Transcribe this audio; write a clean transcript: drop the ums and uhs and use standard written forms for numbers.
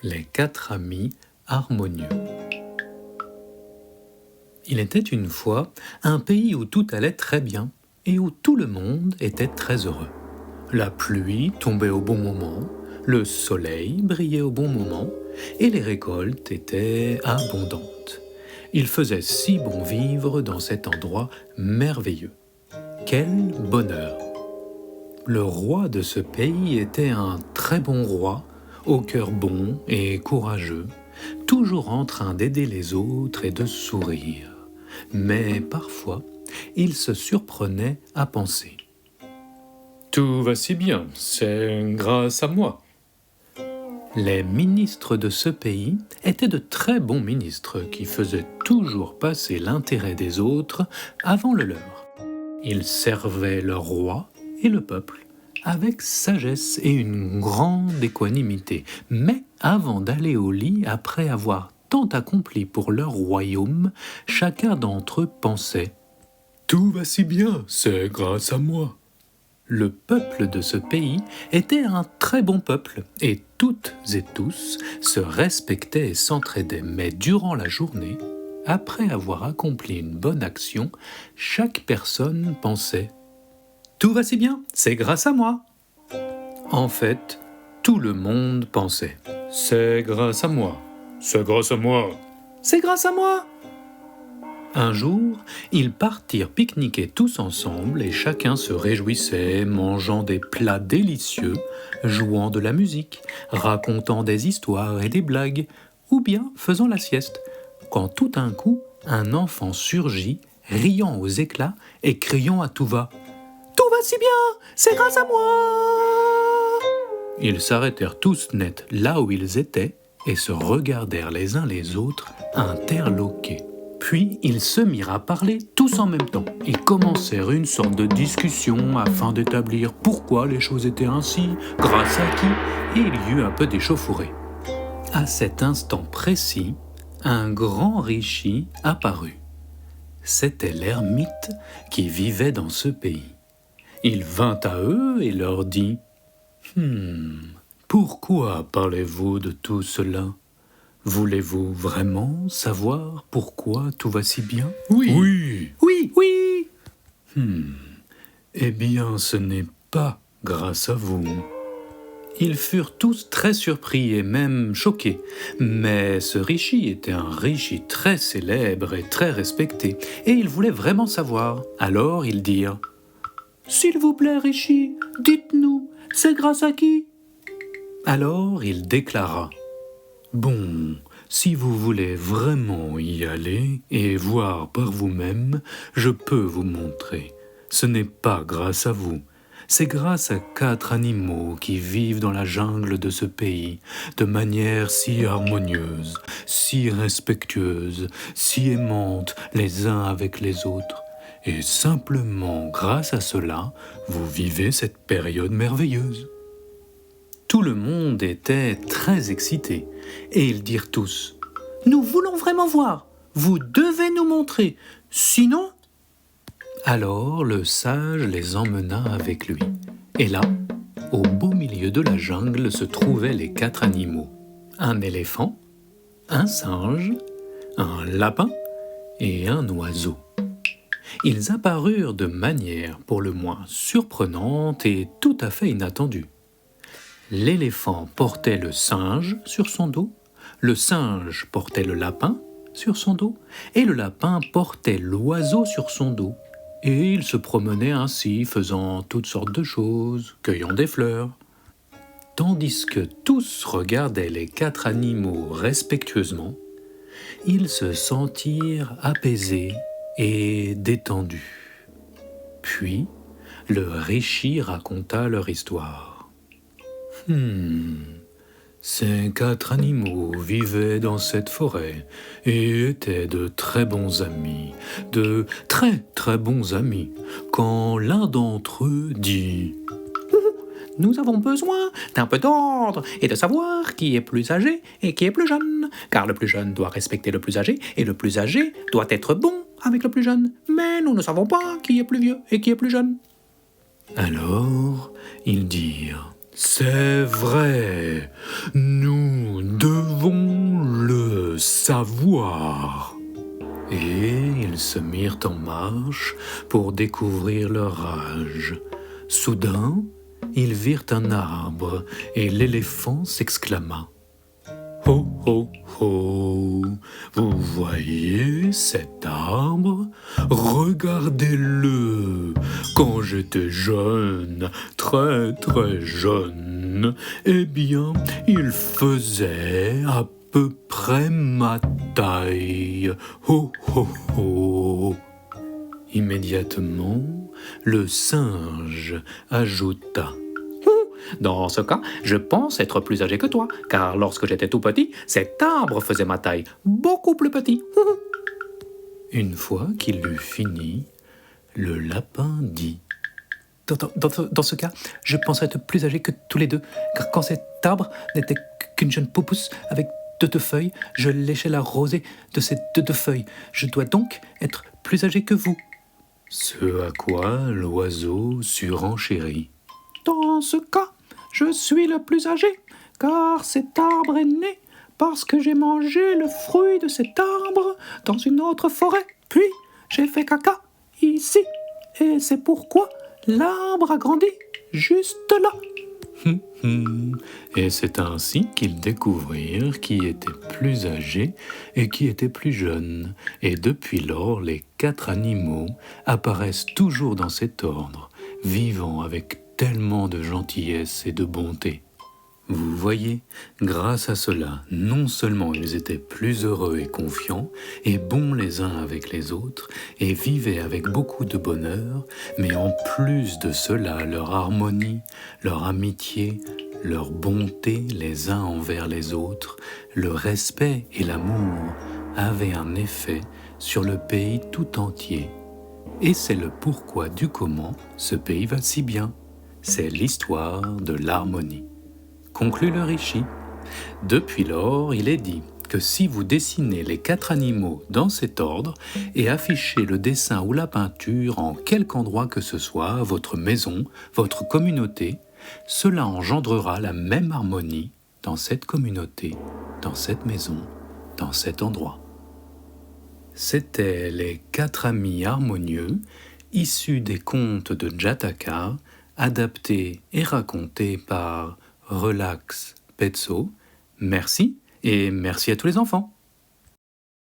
Les quatre amis harmonieux. Il était une fois un pays où tout allait très bien et où tout le monde était très heureux. La pluie tombait au bon moment, le soleil brillait au bon moment et les récoltes étaient abondantes. Il faisait si bon vivre dans cet endroit merveilleux. Quel bonheur! Le roi de ce pays était un très bon roi, au cœur bon et courageux, toujours en train d'aider les autres et de sourire. Mais parfois, il se surprenait à penser. Tout va si bien, c'est grâce à moi. Les ministres de ce pays étaient de très bons ministres qui faisaient toujours passer l'intérêt des autres avant le leur. Ils servaient leur roi et le peuple avec sagesse et une grande équanimité. Mais avant d'aller au lit, après avoir tant accompli pour leur royaume, chacun d'entre eux pensait « Tout va si bien, c'est grâce à moi. » Le peuple de ce pays était un très bon peuple et toutes et tous se respectaient et s'entraidaient. Mais durant la journée, après avoir accompli une bonne action, chaque personne pensait « Tout va si bien, c'est grâce à moi ». En fait, tout le monde pensait « C'est grâce à moi, c'est grâce à moi, c'est grâce à moi ». Un jour, ils partirent pique-niquer tous ensemble et chacun se réjouissait, mangeant des plats délicieux, jouant de la musique, racontant des histoires et des blagues, ou bien faisant la sieste, quand tout d'un coup, un enfant surgit, riant aux éclats et criant à tout va « Tout va si bien, c'est grâce à moi !» Ils s'arrêtèrent tous net là où ils étaient et se regardèrent les uns les autres, interloqués. Puis ils se mirent à parler tous en même temps et commencèrent une sorte de discussion afin d'établir pourquoi les choses étaient ainsi, grâce à qui, et il y eut un peu d'échauffourée. À cet instant précis, un grand rishi apparut. C'était l'ermite qui vivait dans ce pays. Il vint à eux et leur dit « Pourquoi parlez-vous de tout cela ? Voulez-vous vraiment savoir pourquoi tout va si bien ? » « Oui. » « Oui, oui !»« Eh bien, ce n'est pas grâce à vous. » Ils furent tous très surpris et même choqués. Mais ce rishi était un rishi très célèbre et très respecté, et ils voulaient vraiment savoir. Alors ils dirent « S'il vous plaît, rishi, dites-nous, c'est grâce à qui ?» Alors il déclara « Bon, si vous voulez vraiment y aller et voir par vous-même, je peux vous montrer. Ce n'est pas grâce à vous. C'est grâce à 4 animaux qui vivent dans la jungle de ce pays, de manière si harmonieuse, si respectueuse, si aimante les uns avec les autres. Et simplement grâce à cela, vous vivez cette période merveilleuse. » Tout le monde était très excité, et ils dirent tous « Nous voulons vraiment voir, vous devez nous montrer, sinon… » Alors le sage les emmena avec lui, et là, au beau milieu de la jungle se trouvaient les 4 animaux, un éléphant, un singe, un lapin et un oiseau. Ils apparurent de manière pour le moins surprenante et tout à fait inattendue. L'éléphant portait le singe sur son dos, le singe portait le lapin sur son dos, et le lapin portait l'oiseau sur son dos. Et ils se promenaient ainsi, faisant toutes sortes de choses, cueillant des fleurs. Tandis que tous regardaient les 4 animaux respectueusement, ils se sentirent apaisés et détendus. Puis, le rishi raconta leur histoire. Ces 4 animaux vivaient dans cette forêt et étaient de très bons amis, de très très bons amis, quand l'un d'entre eux dit « Nous avons besoin d'un peu d'ordre et de savoir qui est plus âgé et qui est plus jeune, car le plus jeune doit respecter le plus âgé et le plus âgé doit être bon avec le plus jeune, mais nous ne savons pas qui est plus vieux et qui est plus jeune. » Alors, ils dirent « C'est vrai, nous devons le savoir !» Et ils se mirent en marche pour découvrir leur rage. Soudain, ils virent un arbre et l'éléphant s'exclama « Ho, ho, ho! Vous voyez cet arbre? Regardez-le! Quand j'étais jeune, très très jeune, eh bien, il faisait à peu près ma taille. Ho, ho, ho! » Immédiatement, le singe ajouta « Dans ce cas, je pense être plus âgé que toi, car lorsque j'étais tout petit, cet arbre faisait ma taille, beaucoup plus petit. » Une fois qu'il eut fini, le lapin dit « Dans ce cas, je pense être plus âgé que tous les deux, car quand cet arbre n'était qu'une jeune poupousse avec deux feuilles, je léchais la rosée de ces deux feuilles. Je dois donc être plus âgé que vous. » Ce à quoi l'oiseau surenchérit. « Dans ce cas, je suis le plus âgé, car cet arbre est né parce que j'ai mangé le fruit de cet arbre dans une autre forêt. Puis, j'ai fait caca ici, et c'est pourquoi l'arbre a grandi juste là. » Et c'est ainsi qu'ils découvrirent qui était plus âgé et qui était plus jeune. Et depuis lors, les 4 animaux apparaissent toujours dans cet ordre, vivant avec tellement de gentillesse et de bonté. Vous voyez, grâce à cela, non seulement ils étaient plus heureux et confiants, et bons les uns avec les autres, et vivaient avec beaucoup de bonheur, mais en plus de cela, leur harmonie, leur amitié, leur bonté les uns envers les autres, le respect et l'amour avaient un effet sur le pays tout entier. Et c'est le pourquoi du comment ce pays va si bien. C'est l'histoire de l'harmonie. Conclut le Rishi. Depuis lors, il est dit que si vous dessinez les 4 animaux dans cet ordre et affichez le dessin ou la peinture en quelque endroit que ce soit, votre maison, votre communauté, cela engendrera la même harmonie dans cette communauté, dans cette maison, dans cet endroit. C'étaient les 4 amis harmonieux, issus des contes de Jataka, adaptés et racontés par Relax Pezzo. Merci et merci à tous les enfants.